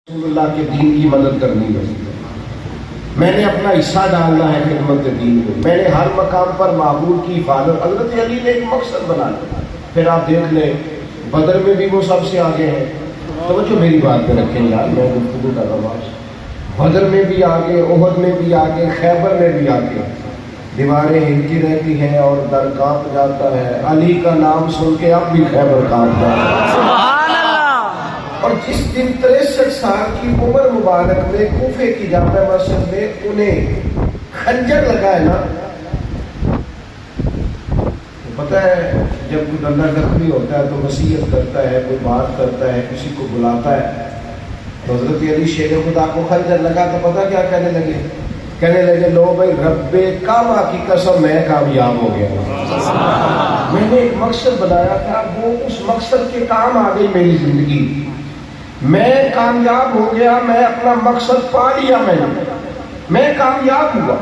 رسول اللہ کے دین کی مدد کرنی ہے، میں نے اپنا حصہ ڈالنا ہے خدمت دین میں، میں نے ہر مقام پر معبود کی حفاظت۔ حضرت علی نے ایک مقصد بنا لیا۔ پھر آپ دیکھ لیں بدر میں بھی وہ سب سے آگے ہیں، توجہ میری بات پہ رکھیں یار، میں گفتگو کر رہا ہوں۔ بدر میں بھی آگے، احد میں بھی آگے، خیبر میں بھی آگے، دیواریں ہلتی رہتی ہیں اور در کانپ جاتا ہے، علی کا نام سن کے اب بھی خیبر کانپ جاتا ہے۔ اور جس دن 63 سال کی عمر مبارک میں کوفے کی جامع مسجد میں انہیں خنجر لگا ہے نا، پتہ ہے جب کوئی بندہ زخمی ہوتا ہے تو وصیت کرتا ہے، کوئی بات کرتا ہے، کسی کو بلاتا ہے، تو حضرت علی شیر خدا کو خنجر لگا تو پتہ کیا کہنے لگے لو بھائی رب کعبہ کی قسم میں کامیاب ہو گیا، میں نے ایک مقصد بنایا تھا، وہ اس مقصد کے کام آ گئی میری زندگی، میں کامیاب ہو گیا، میں اپنا مقصد پا لیا، میں کامیاب ہوا۔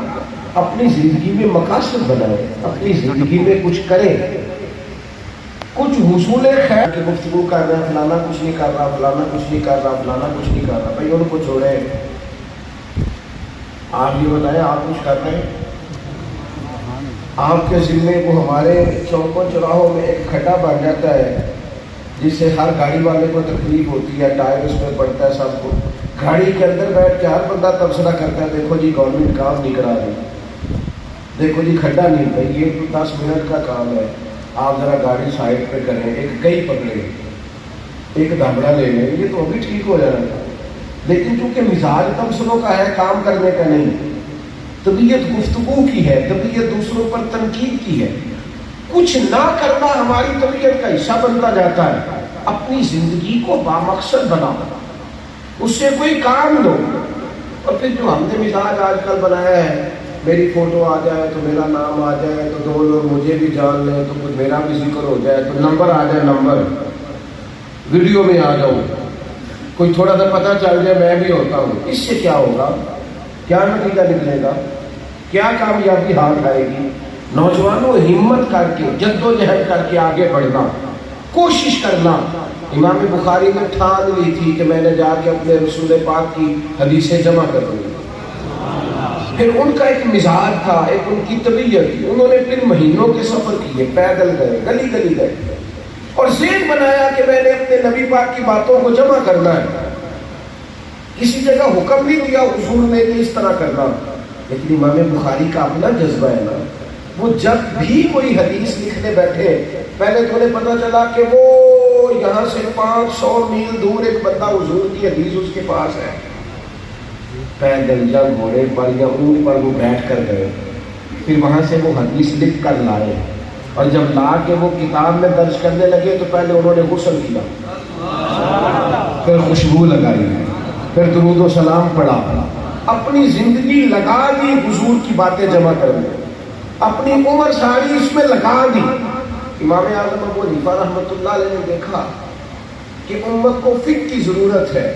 اپنی زندگی میں مقاصد بنائے، اپنی زندگی میں کچھ کریں، کچھ حصول خیر کی گفتگو کر رہے ہیں، فلانا کچھ نہیں کر رہا، فلانا کچھ نہیں کر رہا، فلانا کچھ نہیں کر رہا، بھائی ان کو چھوڑیں، آپ یہ بتائیں آپ کچھ کر رہے ہیں؟ آپ کے ذمے وہ ہمارے چوکوں چوراہوں میں ایک کھڈا بن جاتا ہے جس سے ہر گاڑی والے کو تکلیف ہوتی ہے، ٹائر اس میں پڑتا ہے، سب کو گاڑی کے اندر بیٹھ کے ہر بندہ تبصرہ کرتا ہے، دیکھو جی گورنمنٹ کام نہیں کرا رہی، دیکھو جی کھڈا نہیں ہے، یہ تو 10 منٹ کا کام ہے، آپ ذرا گاڑی سائڈ پہ کریں، ایک کئی پکڑیں، ایک دھبڑا لے لیں، یہ تو ابھی ٹھیک ہو جانا تھا۔ لیکن چونکہ مزاج تبصروں کا ہے، کام کرنے کا نہیں، طبیعت گفتگو کی ہے، طبیعت دوسروں پر تنقید کی ہے، کچھ نہ کرنا ہماری طبیعت کا حصہ بنتا جاتا ہے۔ اپنی زندگی کو بامقصد بناؤ، اس سے کوئی کام لو۔ اور پھر جو ہم نے مزاج آج کل بنایا ہے، میری فوٹو آ جائے تو میرا نام آ جائے تو 2 لوگ مجھے بھی جان لیں تو کچھ میرا بھی ذکر ہو جائے تو نمبر آ جائے، نمبر ویڈیو میں آ جاؤں، کوئی تھوڑا سا پتہ چل جائے میں بھی ہوتا ہوں، اس سے کیا ہوگا؟ کیا نتیجہ نکلے گا؟ کیا کامیابی ہاتھ آئے گی؟ نوجوانوں ہمت کر کے، جدوجہد کر کے آگے بڑھنا، کوشش کرنا۔ امام بخاری نے ٹھان لی تھی کہ میں نے جا کے اپنے رسول پاک کی حدیثیں جمع کر دوں۔ پھر ان کا ایک مزاج تھا، ایک ان کی طبیعت تھی، انہوں نے پھر مہینوں کے سفر کیے، پیدل گئے، گلی گلی گئے، اور ذہن بنایا کہ میں نے اپنے نبی پاک کی باتوں کو جمع کرنا ہے۔ کسی جگہ حکم نہیں دیا حضور نے کہ اس طرح کرنا، لیکن امام بخاری کا اپنا جذبہ ہے نا، وہ جب بھی کوئی حدیث لکھنے بیٹھے، پہلے تو انہیں پتہ چلا کہ وہ یہاں سے 500 میل دور ایک بندہ حضور کی حدیث اس کے پاس ہے، پیدل یا گھوڑے پر یا اونٹ پر وہ بیٹھ کر گئے، پھر وہاں سے وہ حدیث لکھ کر لائے، اور جب لا کے وہ کتاب میں درج کرنے لگے تو پہلے انہوں نے غسل کیا، پھر خوشبو لگائی، پھر درود و سلام پڑھا، اپنی زندگی لگا دی حضور کی باتیں جمع کرنے، اپنی عمر ساری اس میں لگا دی۔ امام اعظم ابو حنیفہ رحمۃ اللہ علیہ نے دیکھا کہ امت کو فقہ کی ضرورت ہے،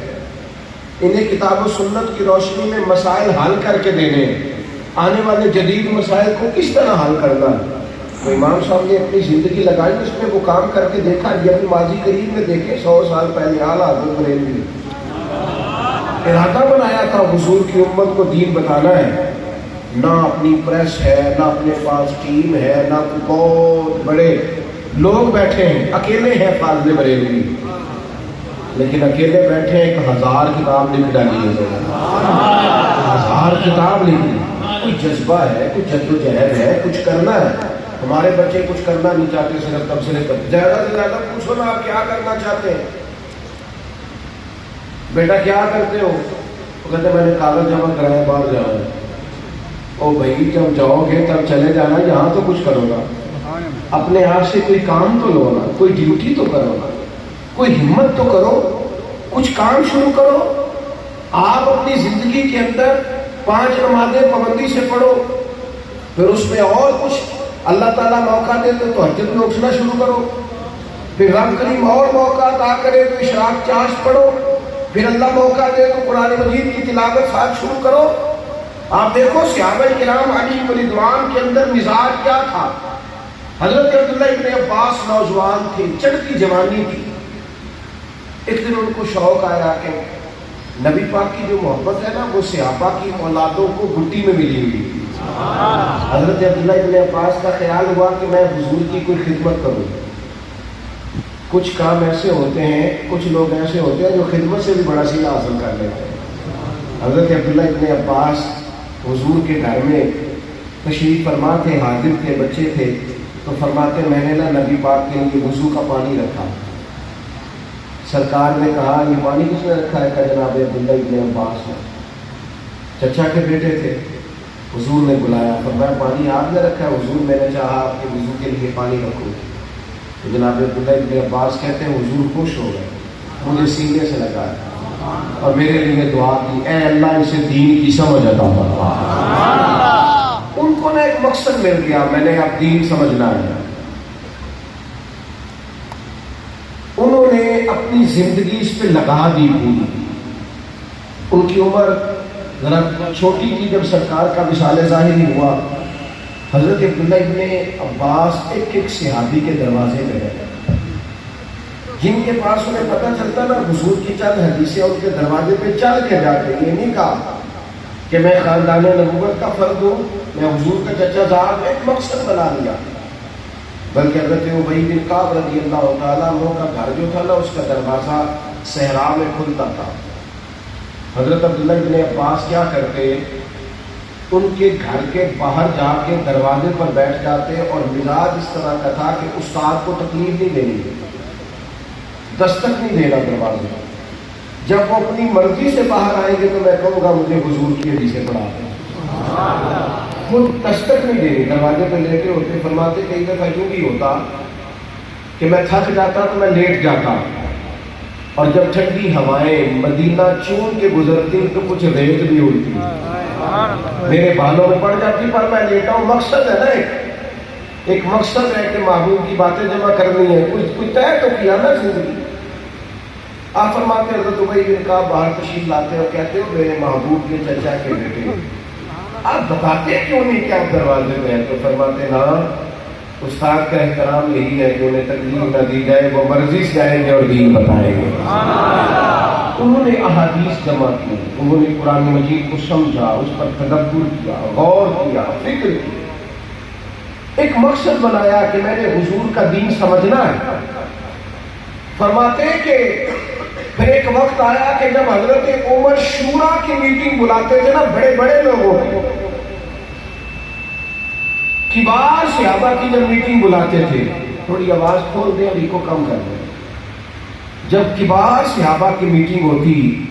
انہیں کتاب و سنت کی روشنی میں مسائل حل کر کے دینے، آنے والے جدید مسائل کو کس طرح حل کرنا ہے۔ تو امام صاحب نے اپنی زندگی لگائی، اس میں وہ کام کر کے دیکھا، یہ ابھی ماضی قریب میں دیکھیں 100 سال پہلے اعلیٰ حضرت بریلوی ارادہ بنایا تھا حضور کی امت کو دین بتانا ہے، نہ اپنی پریس ہے، نہ اپنے پاس ٹیم ہے، نہ بہت بڑے لوگ بیٹھے ہیں، اکیلے ہیں فاضل بریلوی، لیکن اکیلے بیٹھے ہیں 1000 کتاب لکھ ڈالی ہے، 1000 کتاب لکھ لی، کوئی جذبہ ہے، کوئی جدوجہد ہے، کچھ کرنا ہے۔ ہمارے بچے کچھ کرنا نہیں چاہتے، صرف تبصرے کرتے، زیادہ سے زیادہ پوچھو نا آپ کیا کرنا چاہتے ہیں، بیٹا کیا کرتے ہو؟ وہ کہتے میں نے کاغذ جمع کرایا، باہر جاؤ۔ او بھائی جب جاؤ گے تب چلے جانا، یہاں تو کچھ کرو گا، اپنے آپ سے کوئی کام تو لو نا، کوئی ڈیوٹی تو کرو نا، کوئی ہمت تو کرو، کچھ کام شروع کرو۔ آپ اپنی زندگی کے اندر 5 نمازیں پابندی سے پڑھو، پھر اس میں اور کچھ اللہ تعالیٰ موقع دے تو تہجد میں اٹھنا شروع کرو، پھر رب کریم اور موقع عطا کرے تو اشراق چاشت پڑھو، پھر اللہ موقع دے تو قرآن مجید کی تلاوت ساتھ شروع کرو۔ آپ دیکھو صحابہ کرام علیہم رضوان کے اندر مزاج کیا تھا۔ حضرت عبداللہ ابن عباس نوجوان تھے، چڑھتی جوانی تھی، ایک دن ان کو شوق آیا کہ نبی پاک کی جو محبت ہے نا وہ صحابہ کی اولادوں کو گھٹی میں ملی ہوئی تھی. حضرت عبداللہ ابن عباس کا خیال ہوا کہ میں حضور کی کوئی خدمت کروں. کچھ کام ایسے ہوتے ہیں, کچھ لوگ ایسے ہوتے ہیں جو خدمت سے بھی بڑا صلہ حاصل کر لیتے ہیں. حضرت عبداللہ ابن عباس حضور کے گھر میں تشریف فرما تھے, حاضر تھے, بچے تھے, تو فرماتے میں نے نا نبی پاک کے لیے وضو کا پانی رکھا. سرکار نے کہا یہ پانی کس نے رکھا ہے؟ کہ جناب عبداللہ ابن عباس نے. چچا کے بیٹے تھے. حضور نے بلایا, فرمایا پانی آپ نے رکھا ہے؟ حضور میں نے چاہا آپ کے وضو کے لیے پانی رکھوں. تو جناب عبداللہ ابن عباس کہتے ہیں حضور خوش ہو گئے, مجھے سینے سے لگایا اور میرے لیے دعا کی, اے اللہ اسے دین کی سمجھ عطا فرما. ان کو نا ایک مقصد مل گیا, میں نے اب دین سمجھنا ہے. انہوں نے اپنی زندگی اس پہ لگا دی پوری. ان کی عمر ذرا چھوٹی تھی جب سرکار کا وصال ظاہری ہوا. حضرت عبداللہ ابن عباس ایک ایک صحابی کے دروازے پہ گئے, جن کے پاس انہیں پتہ چلتا نا حضور کی چند حدیثیں ان کے دروازے پہ چل کے جاتے. یہ نہیں کہا کہ میں خاندان نبوت کا فرد ہوں, میں حضور کا چچا زاد, ایک مقصد بنا لیا. بلکہ حضرت ابی بن کعب رضی اللہ تعالیٰ عنہ کا گھر جو تھا نا اس کا دروازہ صحرا میں کھلتا تھا. حضرت عبداللہ ابن عباس کیا کرتے, ان کے گھر کے باہر جا کے دروازے پر بیٹھ جاتے, اور مزاج اس طرح کا تھا کہ استاد کو تکلیف نہیں دینی, دستک نہیں دینا دروازے. جب وہ اپنی مرضی سے باہر آئیں گے تو میں کہوں گا مجھے حضور کی حدیثیں پڑھا دیں. خود دستک نہیں دینی, دروازے پہ لیٹے ہوتے. فرماتے کئی دفعہ یوں بھی ہوتا کہ میں تھک جاتا تو میں لیٹ جاتا, اور جب ٹھنڈی ہوائیں مدینہ چون کے گزرتی تو کچھ ریت بھی ہوتی, میرے بالوں میں پڑ جاتی, پر میں لیٹا ہوں. مقصد ہے نا, ایک مقصد ہے کہ محبوب کی باتیں جمع کرنی ہے, کچھ طے تو کیا نا زندگی. آپ فرماتے حضرت ابی بن کعب باہر تشریف لاتے اور کہتے ہو میرے محبوب کے چچا کے بیٹے, آپ بتاتے کیوں نہیں کہ آپ دروازے میں ہیں؟ تو فرماتے نا استاد کا احترام یہی ہے کہ انہیں تکلیف نہ دی جائے, وہ مرضی سے آئیں گے اور دین بتائیں گے. انہوں نے احادیث جمع کی, انہوں نے قرآن مجید کو سمجھا, اس پر تدبر کیا, غور کیا, فکر کی, ایک مقصد بنایا کہ میں نے حضور کا دین سمجھنا ہے. فرماتے کہ پھر ایک وقت آیا کہ جب حضرت عمر شورا کی میٹنگ بلاتے تھے نا, بڑے بڑے لوگوں کی, کبار صحابہ کی جب میٹنگ بلاتے تھے, تھوڑی آواز کھول دیں ابھی کو کم کر دیں. جب کبار صحابہ کی میٹنگ ہوتی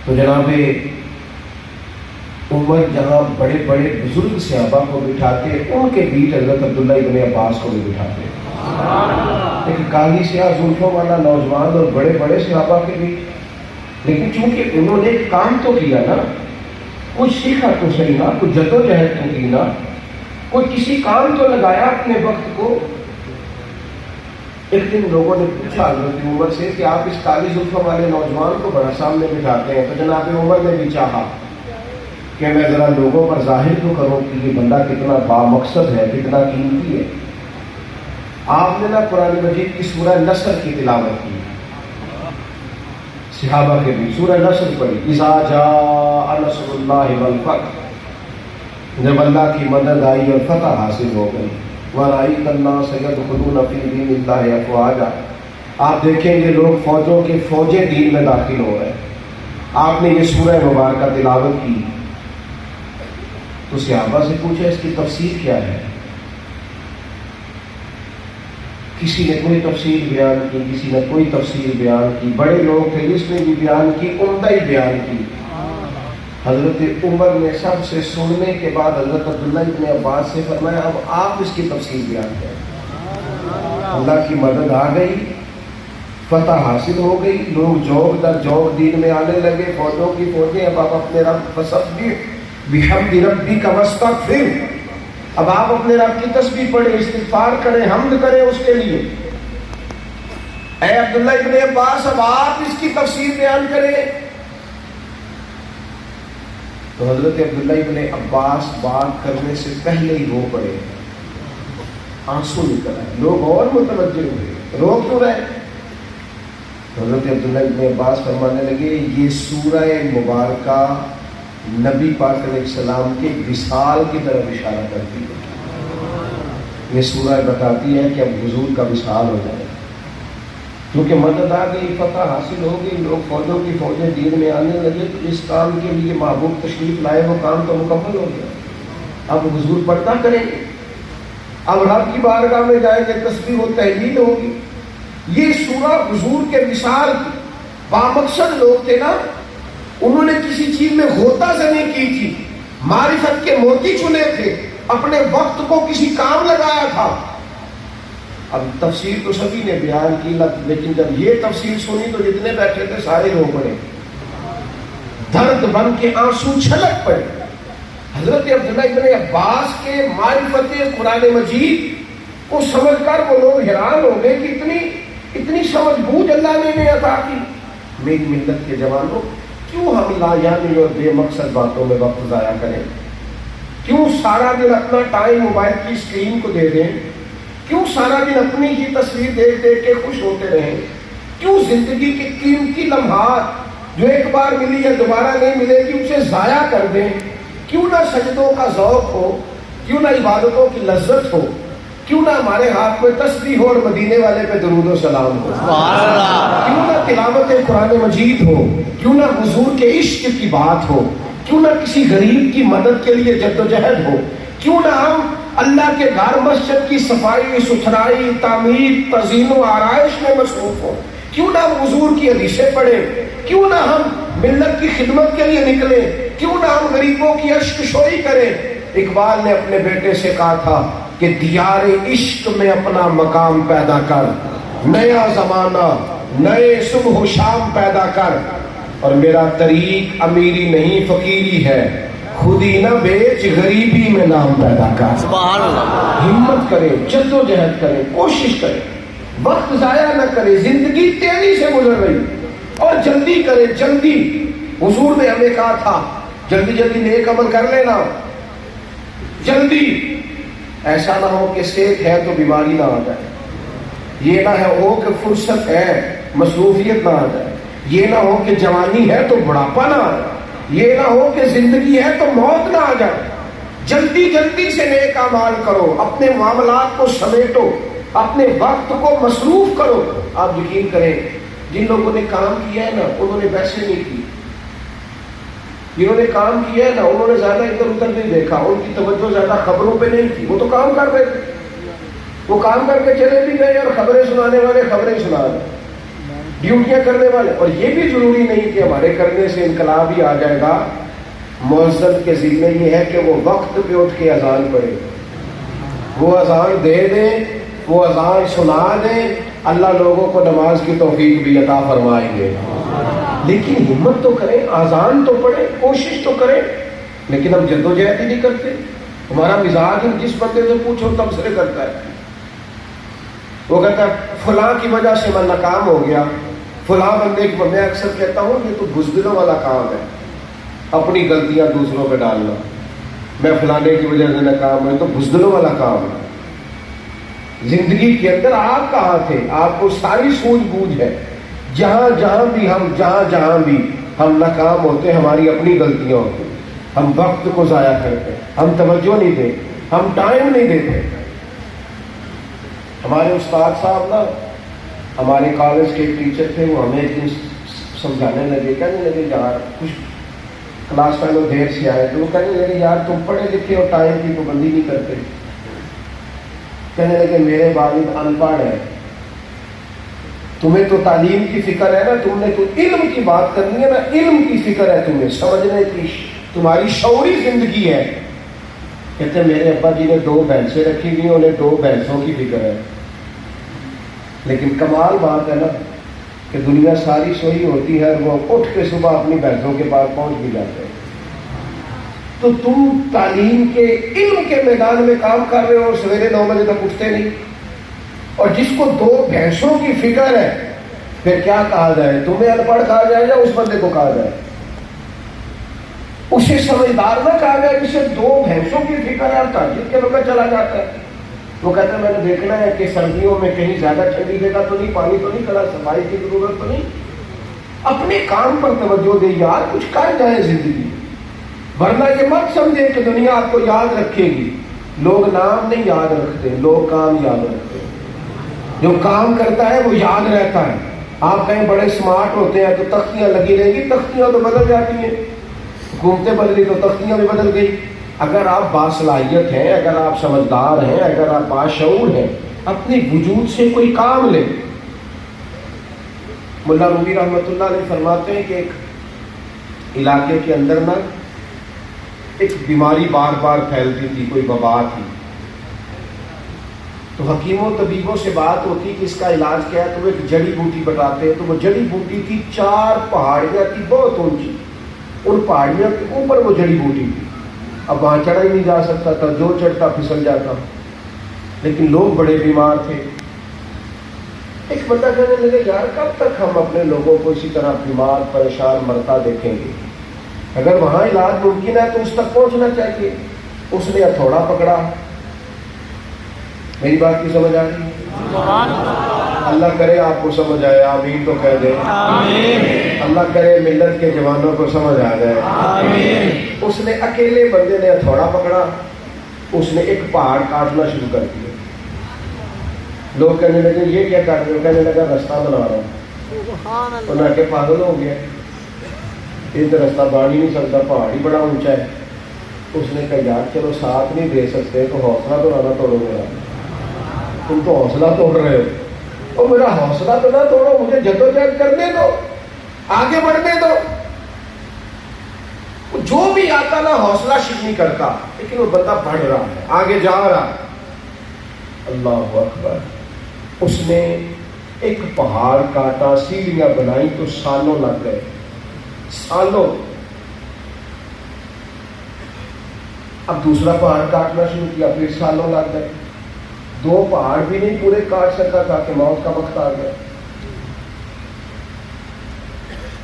تو جناب عمر جہاں بڑے بڑے بزرگ صحابہ کو بٹھاتے, ان کے بیچ حضرت عبداللہ ابن عباس کو بھی بٹھاتے. ایک کالی سیاہ زلفوں والا نوجوان اور بڑے بڑے صحابہ کے بیچ. لیکن چونکہ انہوں نے ایک کام تو کیا نا, کچھ سیکھا تو صحیح نا, کچھ جدوجہد تو کی نا, کوئی کسی کام تو لگایا اپنے وقت کو. ایک دن لوگوں نے پوچھا حضرت عمر سے کہ آپ اس کالی زلفوں والے نوجوان کو بڑا سامنے بٹھاتے ہیں. تو جناب عمر نے بھی چاہا کہ میں ذرا لوگوں پر ظاہر تو کروں کہ یہ بندہ کتنا بامقصد ہے, کتنا قیمتی ہے. آپ نے نا قرآن مجید کی سورہ نصر کی تلاوت کی, صحابہ کے بھی سورہ نصر پڑھی. اذا جاء نصر اللہ والفتح, جب اللہ کی مدد آئی اور فتح حاصل ہو گئی. وَرَأَيْتَ النَّاسَ يَدْخُلُونَ فِي دِينِ اللَّهِ أَفْوَاجًا, آپ دیکھیں گے لوگ فوجوں کے فوجیں دین میں داخل ہو رہے ہیں. آپ نے یہ سورہ مبارکہ تلاوت کی تو صحابہ سے پوچھا اس کی تفسیر کیا ہے. کسی نے کوئی تفسیر بیان کی, کسی نے کوئی تفسیر بیان کی. بڑے لوگ تھے جس نے بھی بیان کی, عمدہ ہی بیان کی. حضرت عمر نے سب سے سننے کے بعد حضرت عبداللہ ابن عباس سے فرمایا اب آپ اس کی تفسیر بیان کریں. اللہ کی مدد آ گئی, فتح حاصل ہو گئی, لوگ جوگ در جوگ دین میں آنے لگے, فوجوں کی فوجیں. اب آپ اپنے رب فسبح بحمد ربک واستغفر, اب آپ اپنے رب کی تسبیح پڑھیں, استغفار کریں, حمد کریں اس کے لیے. اے عبداللہ ابن عباس اب آپ اس کی تفسیر بیان کریں. تو حضرت عبداللہ ابن عباس بات کرنے سے پہلے ہی رو پڑے, آنسو نکل آئے. لوگ اور متوجہ ہوئے, رو کیوں رہے؟ حضرت عبداللہ ابن عباس فرمانے لگے یہ سورہ مبارکہ نبی پاک علیہ السلام کے وصال کی طرف اشارہ کرتی ہے. یہ سورہ بتاتی ہے کہ اب حضور کا وصال ہو جائے، کیونکہ مدد آ گئی، فتح حاصل ہو گئی، لوگ فوجوں کی فوجیں دین میں آنے لگے، تو جس کام کے لیے محبوب تشریف لائے وہ کام تو مکمل ہو گیا. اب حضور پردہ کریں گے، اب رب کی بارگاہ میں جائیں گے، تسبیح و تحلیل ہوگی. یہ سورہ حضور کے وصال کی بامقصد لوگ تھے نا، انہوں نے کسی چیز میں غوطہ زنی کی تھی، معرفت کے موتی چنے تھے، اپنے وقت کو کسی کام لگایا تھا. اب تفسیر تو سبھی نے بیان کی، لیکن جب یہ تفسیر سنی تو جتنے بیٹھے تھے سارے رو پڑے، درد بن کے آنسو چھلک پڑے. حضرت عبداللہ ابن عباس کے معرفت قرآن مجید کو سمجھ کر وہ لوگ حیران ہو گئے کہ اتنی سمجھ بوجھ اللہ نے انہیں عطا کی. میری ملت کے جوانوں، کیوں ہم لا یعنی اور بے مقصد باتوں میں وقت ضائع کریں؟ کیوں سارا دن اپنا ٹائم موبائل کی اسکرین کو دے دیں؟ کیوں سارا دن اپنی ہی تصویر دیکھ دیکھ کے خوش ہوتے رہیں؟ کیوں زندگی کے قیمتی لمحات جو ایک بار ملی یا دوبارہ نہیں ملے گی اسے ضائع کر دیں؟ کیوں نہ سجدوں کا ذوق ہو، کیوں نہ عبادتوں کی لذت ہو، کیوں نہ ہمارے ہاتھ میں تسبیح ہو اور مدینے والے پہ درود و سلام ہو، کیوں نہ تلاوت قرآن مجید ہو، کیوں نہ حضور کے عشق کی بات ہو، کیوں نہ کسی غریب کی مدد کے لیے جدوجہد ہو، کیوں نہ ہم اللہ کے گھر مسجد کی صفائی ستھرائی تعمیر تزئین و آرائش میں مصروف ہو، کیوں نہ ہم حضور کی حدیثیں پڑھیں، کیوں نہ ہم ملت کی خدمت کے لیے نکلیں، کیوں نہ ہم غریبوں کی اشک شوئی کریں. اقبال نے اپنے بیٹے سے کہا تھا کہ دیار عشق میں اپنا مقام پیدا کر، نیا زمانہ نئے صبح و شام پیدا کر، اور میرا طریق امیری نہیں فقیری ہے، خود ہی نہ بیچ غریبی میں نام پیدا کر. سبحان اللہ. ہمت کریں، جدوجہد کریں، کوشش کریں، وقت ضائع نہ کریں. زندگی تیزی سے گزر رہی اور جلدی کریں، جلدی. حضور نے ہمیں کہا تھا جلدی جلدی نیک عمل کر لینا، جلدی. ایسا نہ ہو کہ صحت ہے تو بیماری نہ آ جائے، یہ نہ ہو کہ فرصت ہے مصروفیت نہ آ جائے، یہ نہ ہو کہ جوانی ہے تو بڑھاپا نہ آ جائے، یہ نہ ہو کہ زندگی ہے تو موت نہ آ جائے. جلدی جلدی سے نیک اعمال کرو، اپنے معاملات کو سمیٹو، اپنے وقت کو مصروف کرو. آپ یقین کریں جن لوگوں نے کام کیا ہے نا انہوں نے ویسے نہیں کی، جنہوں نے کام کیا ہے نا انہوں نے زیادہ ادھر ادھر نہیں دیکھا، ان کی توجہ زیادہ خبروں پہ نہیں تھی. وہ تو کام کر رہے تھے، وہ کام کر کے چلے بھی گئے، اور خبریں سنانے والے خبریں سنا رہے، ڈیوٹیاں کرنے والے. اور یہ بھی ضروری نہیں کہ ہمارے کرنے سے انقلاب ہی آ جائے گا. مؤذن کے ذمہ یہ ہے کہ وہ وقت پہ اٹھ کے اذان پڑھے، وہ اذان دے دیں، وہ اذان سنا دیں. اللہ لوگوں کو نماز کی توفیق بھی عطا فرمائیں گے. لیکن ہمت تو کریں، اذان تو پڑھیں، کوشش تو کریں. لیکن ہم جدوجہد ہی نہیں کرتے. ہمارا مزاج ہم جس بندے سے پوچھو تبصرے کرتا ہے. وہ کہتا ہے فلاں کی وجہ سے میں ناکام ہو گیا، فلاں بندے کی. میں اکثر کہتا ہوں یہ تو بزدلوں والا کام ہے، اپنی غلطیاں دوسروں پہ ڈالنا. میں فلانے کی وجہ سے ناکام ہوں، تو بزدلوں والا کام ہے. زندگی کے اندر آپ کہاں تھے؟ آپ کو ساری سوجھ بوجھ ہے. جہاں جہاں بھی ہم ناکام ہوتے ہیں ہماری اپنی غلطیاں ہوتی ہیں. ہم وقت کو ضائع کرتے ہیں، ہم توجہ نہیں دیتے، ہم ٹائم نہیں دیتے. ہمارے استاد صاحب نا، ہمارے کالج کے ایک ٹیچر تھے، وہ ہمیں ایک دن سمجھانے لگے، کہنے لگے یار کچھ کلاس فیلو دیر سے آئے تو وہ کہنے لگے یار تم پڑھے لکھے اور ٹائم کی پابندی نہیں کرتے. کہنے لگے میرے والد ان پڑھ ہے، تمہیں تو تعلیم کی فکر ہے نا، تم نے تو علم کی بات کرنی ہے نا، علم کی فکر ہے تمہیں، سمجھنے کی تمہاری شعوری زندگی ہے. کہتے ہیں میرے ابا جی نے 2 بھینسیں رکھی ہوئی، انہیں 2 بھینسوں کی فکر ہے. لیکن کمال بات ہے نا کہ دنیا ساری سوئی ہوتی ہے اور وہ اٹھ کے صبح اپنی بھینسوں کے پاس پہنچ بھی جاتے ہیں. تو تم تعلیم کے علم کے میدان میں کام کر رہے ہو اور سویرے 9 بجے تک اٹھتے نہیں. اور جس کو 2 بھینسوں کی فکر ہے پھر کیا کہا جائے؟ تمہیں ان پڑھ کہا جائے یا اس بندے کو کہا جائے؟ اسے سمجھدار نہ کہا جائے جسے 2 بھینسوں کی فکر ہے اور تہجد کے وقت چلا جاتا ہے. وہ کہتا ہے میں نے دیکھنا ہے کہ سردیوں میں کہیں زیادہ ٹھنڈی جگہ تو نہیں، پانی تو نہیں کھڑا، صفائی کی ضرورت تو نہیں. اپنے کام پر توجہ دے یار، کچھ کر جائے زندگی. ورنہ یہ مت سمجھے کہ دنیا آپ کو یاد رکھے گی. لوگ نام نہیں یاد رکھتے، لوگ کام یاد رکھتے ہیں. جو کام کرتا ہے وہ یاد رہتا ہے. آپ کہیں بڑے اسمارٹ ہوتے ہیں تو تختیاں لگی رہیں گی، تختیاں تو بدل جاتی ہیں. حکومتیں بدلی تو تختیاں بھی بدل گئی. اگر آپ باصلاحیت ہیں، اگر آپ سمجھدار ہیں، اگر آپ باشعور ہیں، اپنے وجود سے کوئی کام لیں. ملا رومی رحمۃ اللہ علیہ فرماتے ہیں کہ ایک علاقے کے اندر نا ایک بیماری بار بار پھیلتی تھی، کوئی وبا تھی. تو حکیموں طبیبوں سے بات ہوتی کہ اس کا علاج کیا ہے، تو وہ ایک جڑی بوٹی بتاتے ہیں. تو وہ جڑی بوٹی تھی 4 پہاڑیاں تھی بہت اونچی، ان پہاڑیاں کے اوپر وہ جڑی بوٹی تھی. اب وہاں چڑھا ہی نہیں جا سکتا تھا، جو چڑھتا پھسل جاتا. لیکن لوگ بڑے بیمار تھے. ایک بندہ کہنے لگے یار کب تک ہم اپنے لوگوں کو اسی طرح بیمار پریشان مرتا دیکھیں گے؟ اگر وہاں علاج ممکن ہے تو اس تک پہنچنا چاہیے. اس نے ہتھوڑا پکڑا. میری بات کی سمجھ آ رہی ہے؟ اللہ کرے آپ کو سمجھ آئے، آمین تو کہہ دیں. اللہ کرے ملت کے جوانوں کو سمجھ آ جائے. اس نے اکیلے بندے نے ہتھوڑا پکڑا، اس نے ایک پہاڑ کاٹنا شروع کر دیا. لوگ کہنے لگے یہ کیا کاٹ رہے ہو؟ کہنے لگا رستہ بنا رہا ہوں. انہوں نے کہ پاگل ہو گیا، یہ تو رستہ بنا ہی نہیں سکتا، پہاڑ ہی بڑا اونچا ہے. اس نے کہا یار چلو ساتھ نہیں دے سکتے تو حوصلہ تو نہ توڑو میرا. تم تو حوصلہ توڑ رہے ہو، اور میرا حوصلہ تو نہ توڑو، مجھے جدوجہد کرنے دو، آگے بڑھنے دو. جو بھی آتا نا حوصلہ شک نہیں کرتا، لیکن وہ بندہ بڑھ رہا ہے، آگے جا رہا ہے. اللہ اکبر. اس نے ایک پہاڑ کاٹا، سیڑھیاں بنائی تو سالوں لگ گئے، سالوں. اب دوسرا پہاڑ کاٹنا شروع کیا، پھر سالوں لگ گئے. 2 پہاڑ بھی نہیں پورے کاٹ سکا تھا کہ موت کا وقت آ گیا.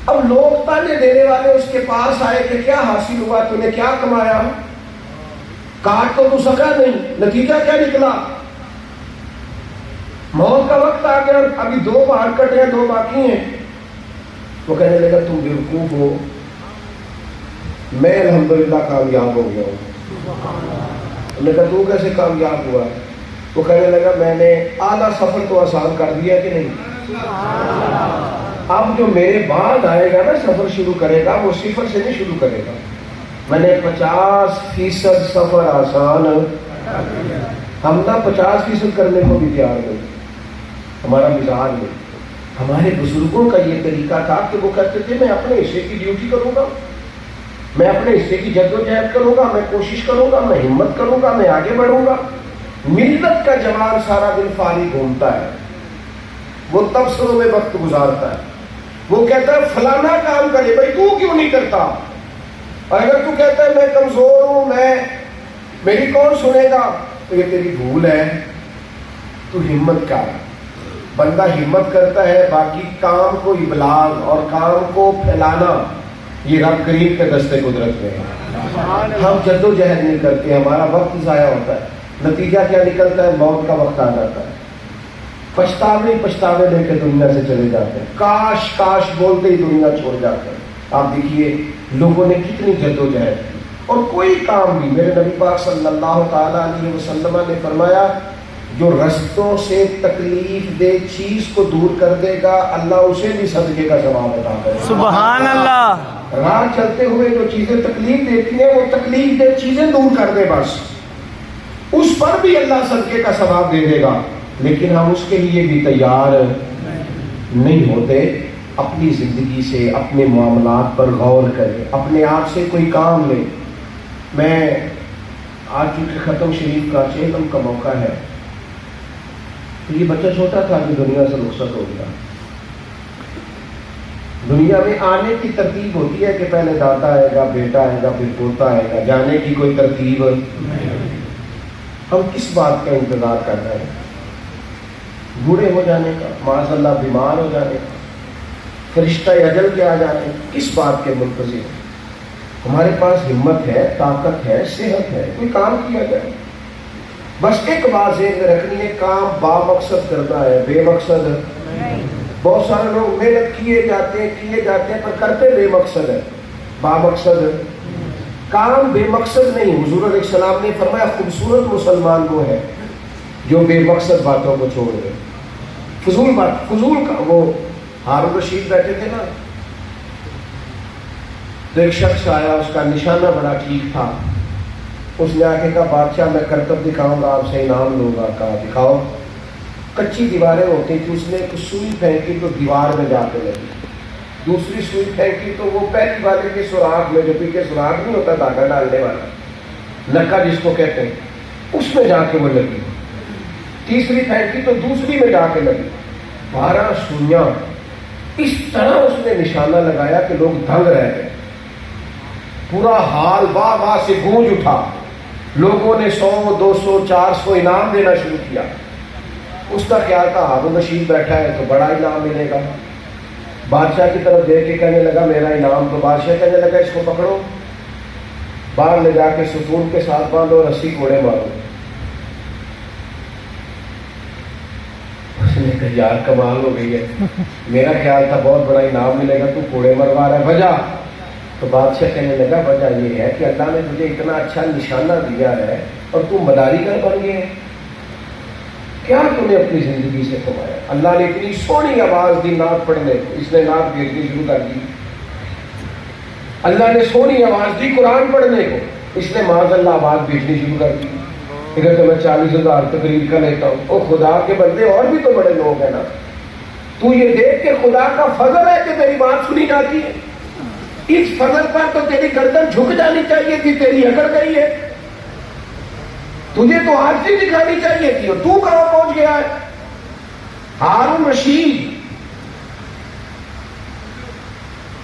اب لوگ تانے دینے والے اس کے پاس آئے کہ کیا حاصل ہوا، تو نے کیا کمایا، کاٹ تو سکا نہیں، نتیجہ کیا نکلا؟ موت کا وقت آ گیا، ابھی 2 پہاڑ کٹے ہیں، 2 باقی ہیں. وہ کہنے لگا تم بیوقوف ہو، میں الحمدللہ کامیاب ہو گیا ہوں. انہوں نے کہا تو کیسے کامیاب ہوا؟ وہ کہنے لگا میں نے آدھا سفر تو آسان کر دیا کہ نہیں. اب جو میرے بعد آئے گا نا سفر شروع کرے گا، وہ صفر سے نہیں شروع کرے گا. میں نے 50% سفر آسان، ہم نہ 50% کرنے کو بھی تیار نہیں. ہمارا مزاج نہیں. ہمارے بزرگوں کا یہ طریقہ تھا کہ وہ کہتے تھے میں اپنے حصے کی ڈیوٹی کروں گا، میں اپنے حصے کی جدوجہد کروں گا، میں کوشش کروں گا، میں ہمت کروں گا، میں آگے بڑھوں گا. ملت کا جوان سارا دن فارغ گھومتا ہے، وہ تبصروں میں وقت گزارتا ہے. وہ کہتا ہے فلانا کام کرے، بھائی تو کیوں نہیں کرتا؟ اور اگر تو کہتا ہے میں کمزور ہوں، میری کون سنے گا، تو یہ تیری بھول ہے. تو ہمت کر. بندہ ہمت کرتا ہے، باقی کام کو ابلاغ اور کام کو پھیلانا یہ رب کریم کے دستے قدرت میں ہے. ہم جدوجہد نہیں کرتے، ہمارا وقت ضائع ہوتا ہے. نتیجہ کیا نکلتا ہے؟ موت کا وقت آ جاتا ہے، پچھتاوے لے کے دنیا سے چلے جاتے ہیں. کاش کاش بولتے ہی دنیا چھوڑ جاتے ہیں. آپ دیکھیے لوگوں نے کتنی جدوجہد کی، اور کوئی کام بھی. میرے نبی پاک صلی اللہ تعالی علیہ وسلم نے فرمایا جو رستوں سے تکلیف دہ چیز کو دور کر دے گا، اللہ اسے بھی صدقے کا ثواب عطا کرے گا. سبحان اللہ. راہ چلتے ہوئے جو چیزیں تکلیف دیتی ہیں، وہ تکلیف دہ چیزیں دور کر دے، بس اس پر بھی اللہ صدقے کا ثواب دے دے گا. لیکن ہم اس کے لیے بھی تیار نہیں ہوتے. اپنی زندگی سے، اپنے معاملات پر غور کریں، اپنے آپ سے کوئی کام لیں. میں آج چونکہ ختم شریف کا 6 کا موقع ہے، تو یہ بچہ چھوٹا تھا کہ دنیا سے رخصت ہو گیا. دنیا میں آنے کی ترتیب ہوتی ہے کہ پہلے دادا آئے گا، بیٹا آئے گا، پھر پوتا آئے گا. جانے کی کوئی ترتیب ہم کس بات کا انتظار کر رہے ہیں؟ بوڑھے ہو جانے کا، معاذ اللہ بیمار ہو جانے کا، فرشتہ اجل کے آ جانے، کس بات کے منتظر ہیں؟ ہمارے پاس ہمت ہے، طاقت ہے، صحت ہے، کوئی کام کیا جائے. بس ایک بات ذہن میں رکھنی ہے، کام با مقصد کرنا ہے، بے مقصد نہیں۔ بہت سارے لوگ محنت کیے جاتے ہیں پر کرتے بے مقصد ہے، با مقصد کام بے مقصد نہیں۔ حضور علیہ السلام نے فرمایا خوبصورت مسلمان وہ ہے جو بے مقصد باتوں کو چھوڑ دے، فضول کا۔ وہ ہارون رشید بیٹھے تھے نا، تو ایک شخص آیا، اس کا نشانہ بڑا ٹھیک تھا، اس نے آ کے کہا بادشاہ میں کرتب دکھاؤں گا، آپ سے انعام لوں گا۔ کہا دکھاؤ۔ کچی دیواریں ہوتی تھی، اس نے ایک سوئی پھینکی تو دیوار میں جا کے لگی، دوسری سوئی پھینکی تو وہ پہلی والے کے سوراخ میں، جو پیچھے سوراخ نہیں ہوتا دھاگا ڈالنے والا، نکا جس کو کہتے ہیں، اس میں جا کے وہ لگی، تیسری پھینکی تو دوسری میں جا کے لگی، 12 سوئیاں۔ اس طرح اس نے نشانہ لگایا کہ لوگ دنگ رہ گئے، پورا حال واہ واہ سے گونج اٹھا، لوگوں نے 100 200 400 انعام دینا شروع کیا۔ اس کا خیال تھا ہارون رشید بیٹھا ہے تو بڑا انعام ملے گا، بادشاہ کی طرف دیکھ کے کہنے لگا میرا انعام، تو بادشاہ کہنے لگا اس کو پکڑو، باہر لے جا کے ستون کے ساتھ باندھو، رسی کوڑے مارو۔ اس نے کہا یار کمال ہو گئی ہے، میرا خیال تھا بہت بڑا انعام ملے گا، تو کوڑے مروا رہا ہے، وجہ؟ تو بادشاہ کہنے لگا وجہ یہ ہے کہ اللہ نے تجھے اتنا اچھا نشانہ دیا ہے اور تو مداری گر بن گئے، کیا تم نے اپنی زندگی سے کمایا؟ اللہ نے اتنی سونی آواز دی نعت پڑھنے کو، اس نے نعت بھیجنی شروع کر دی۔ اللہ نے سونی آواز دی قرآن پڑھنے کو، اس نے معاذ اللہ آواز بھیجنی شروع کر دی۔ اگر تو میں 40,000 تقریر کا لیتا ہوں، او خدا کے بندے اور بھی تو بڑے لوگ ہیں نا، تو یہ دیکھ کہ خدا کا فضل ہے کہ تیری بات سنی جاتی ہے، اس فضل پر تو تیری گردن جھک جانی چاہیے تھی، تیری اکڑ گئی ہے، تجھے تو عاجزی دکھانی چاہیے تھی، اور تو کہاں پہنچ گیا ہے؟ ہارون رشید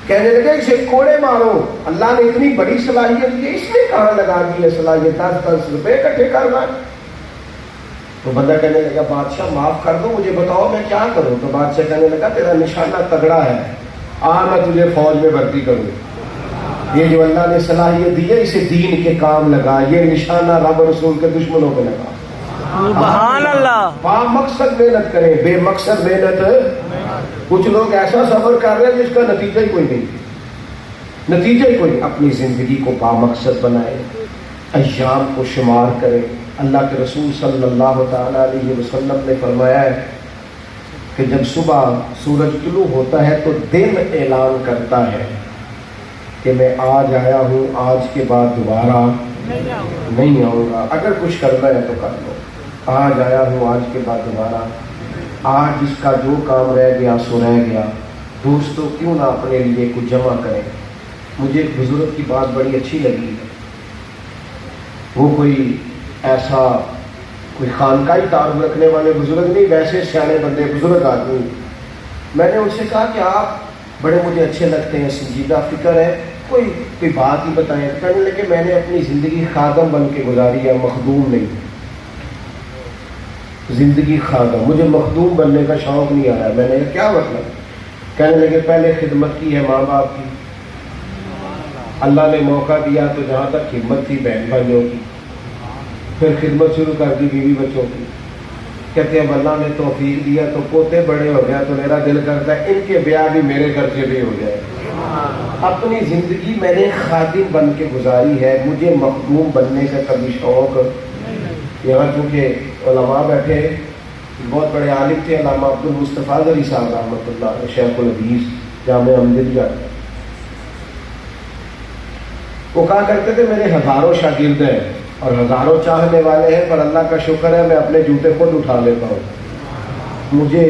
کہنے لگے اسے کوڑے مارو، اللہ نے اتنی بڑی صلاحیت دی، اس نے کہاں لگا دی ہے صلاحیت؟ 10 روپے اکٹھے کرنا۔ تو بندہ کہنے لگا بادشاہ معاف کر دو، مجھے بتاؤ میں کیا کروں؟ تو بادشاہ کہنے لگا تیرا نشانہ تگڑا ہے، میں تجھے فوج میں بھرتی کروں، یہ جو اللہ نے صلاحیت دی ہے اسے دین کے کام لگا، یہ نشانہ رب رسول کے دشمنوں پہ لگا۔ سبحان اللہ۔ با مقصد محنت کریں، بے مقصد محنت۔ کچھ لوگ ایسا سفر کر رہے ہیں جس کا نتیجہ ہی کوئی نہیں، نتیجہ ہی کوئی۔ اپنی زندگی کو با مقصد بنائیں، ایام کو شمار کریں۔ اللہ کے رسول صلی اللہ تعالی علیہ وسلم نے فرمایا ہے کہ جب صبح سورج طلوع ہوتا ہے تو دن اعلان کرتا ہے کہ میں آج آیا ہوں، آج کے بعد دوبارہ نہیں آؤں گا، اگر کچھ کرنا ہے تو کر لو، آج آیا ہوں، آج کے بعد دوبارہ۔ آج جس کا جو کام رہ گیا سو رہ گیا۔ دوستو کیوں نہ اپنے لیے کچھ جمع کریں۔ مجھے ایک بزرگ کی بات بڑی اچھی لگی، وہ کوئی ایسا کوئی خانقاہی تعارف رکھنے والے بزرگ نہیں، ویسے سیانے بندے بزرگ آدمی۔ میں نے ان سے کہا کہ آپ بڑے مجھے اچھے لگتے ہیں، سنجیدہ فکر ہے، کوئی بات ہی بتائیں۔ کہنے لگے میں نے اپنی زندگی خادم بن کے گزاری ہے، مخدوم نہیں، زندگی خادم، مجھے مخدوم بننے کا شوق نہیں آیا۔ میں نے کہا کیا مطلب؟ کہنے لگے پہلے خدمت کی ہے ماں باپ کی، اللہ نے موقع دیا تو جہاں تک ہمت تھی بہن بھائیوں کی، پھر خدمت شروع کر دی بیوی بچوں کی۔ کہتے ہیں اللہ نے توفیق دیا تو پوتے بڑے ہو گیا تو میرا دل کرتا ہے ان کے بیاہ بھی میرے گھر سے بھی ہو جائے۔ اپنی زندگی میں نے خادم بن کے گزاری ہے، مجھے مخدوم بننے کا کبھی شوق۔ یہاں چونکہ علماء بیٹھے، بہت بڑے عالم تھے علامہ عبد المصطفیٰ علی صاحب رحمۃ اللہ، شیخ الحدیث جامع امجدیہ، وہ کہا کرتے تھے میرے ہزاروں شاگرد ہیں اور ہزاروں چاہنے والے ہیں، پر اللہ کا شکر ہے میں اپنے جوتے خود اٹھا لیتا ہوں۔ مجھے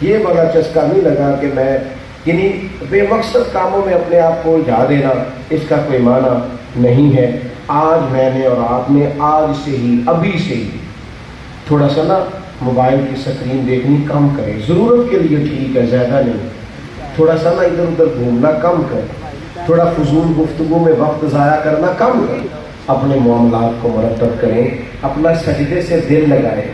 یہ بڑا چسکا نہیں لگا کہ میں یعنی بے مقصد کاموں میں اپنے آپ کو الجھا دینا، اس کا کوئی معنی نہیں ہے۔ آج میں نے اور آپ نے آج سے ہی، ابھی سے ہی تھوڑا سا نا موبائل کی سکرین دیکھنی کم کریں، ضرورت کے لیے ٹھیک ہے، زیادہ نہیں۔ تھوڑا سا نا ادھر ادھر گھومنا کم کریں، تھوڑا فضول گفتگو میں وقت ضائع کرنا کم کریں، اپنے معاملات کو مرتب کریں، اپنا سجدے سے دل لگائیں،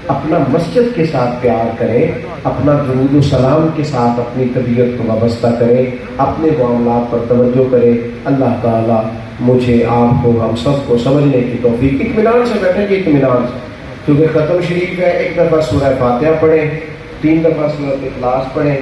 اپنا مسجد کے ساتھ پیار کریں، اپنا درود و سلام کے ساتھ اپنی طبیعت کو وابستہ کریں، اپنے معاملات پر توجہ کریں۔ اللہ تعالیٰ مجھے، آپ کو، ہم سب کو سمجھنے کی توفیق۔ اطمینان سے بیٹھیں گے، اطمینان سے کیونکہ ختم شریف ہے، ایک دفعہ سورہ فاتحہ پڑھیں، 3 دفعہ سورۃ اخلاص پڑھیں،